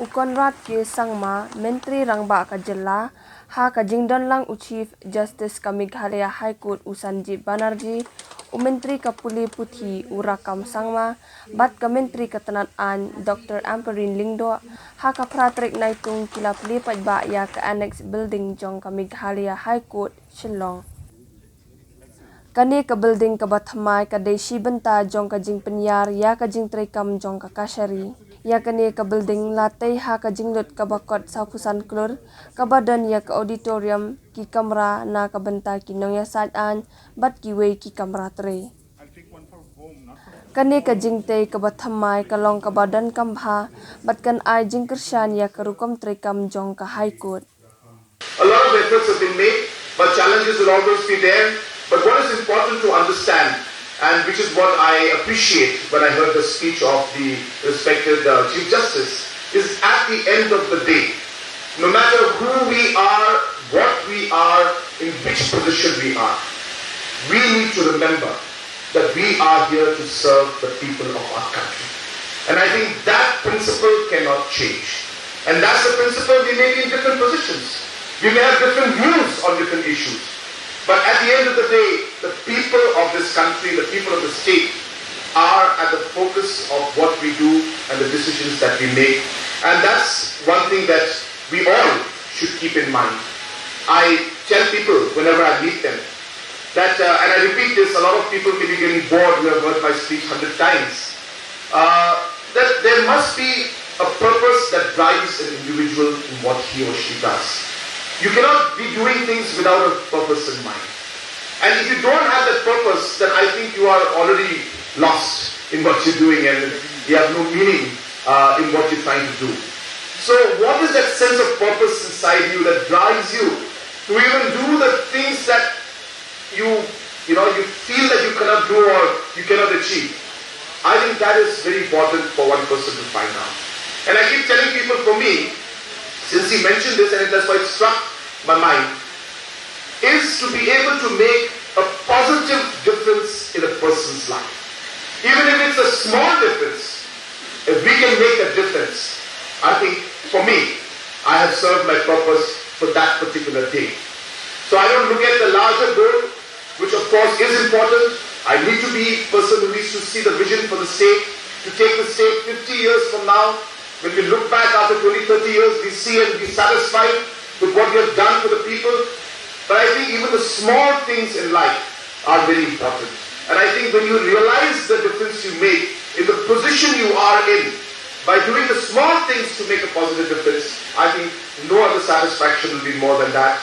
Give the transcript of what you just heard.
Conrad ke sangma menteri rangba ka jilla ha ka jingdon lang Chief Justice ka Meghalaya High Court Sanjeev Banerjee menteri ka puli puthi urakam sangma bat ka menteri ka tanan Dr. Amperin Lingdo ha ka pratrik naitung kila pli paidbah ya ka Annex Building jong ka Meghalaya High Court Shillong. Kani ka building ka bathamai ka desi benta jong ka jing penyar ya ka jing trekam jong ka kasari. Ya kani ka building latay ha ka jinglut ka bakot sa pusan klur ka badan ya ka auditorium ki kamera na ka benta ki nong ya sadan bat ki wei ki kamera tre. Kani ka jingte ka bathamai ka long ka badan kambha bat kan ai jing kersyan ya ka rukom trekam jong ka high court. A lot of efforts have been made, but challenges will always be there. But what is important to understand, and which is what I appreciate when I heard the speech of the respected Chief Justice, is at the end of the day, no matter who we are, what we are, in which position we are, we need to remember that we are here to serve the people of our country. And I think that principle cannot change. And that's the principle we may be in different positions. We may have different views on different issues. But at the end of the day, the people of this country, the people of the state, are at the focus of what we do and the decisions that we make. And that's one thing that we all should keep in mind. I tell people whenever I meet them that, and I repeat this, a lot of people may be getting bored who have heard my speech 100 times, that there must be a purpose that drives an individual in what he or she does. You cannot be doing things without a purpose in mind. And if you don't have that purpose, then I think you are already lost in what you're doing and you have no meaning in what you're trying to do. So what is that sense of purpose inside you that drives you to even do the things that you feel that you cannot do or you cannot achieve? I think that is very important for one person to find out. And I keep telling people, for me, since he mentioned this and that's why it struck my mind, is to be able to make a positive difference in a person's life. Even if it's a small difference, if we can make a difference, I think for me, I have served my purpose for that particular day. So I don't look at the larger goal, which of course is important. I need to be a person who needs to see the vision for the state, to take the state 50 years from now. When we look back after 20, 30 years, we see and be satisfied with what we have done for the people. But I think even the small things in life are very important. And I think when you realize the difference you make in the position you are in, by doing the small things to make a positive difference, I think no other satisfaction will be more than that.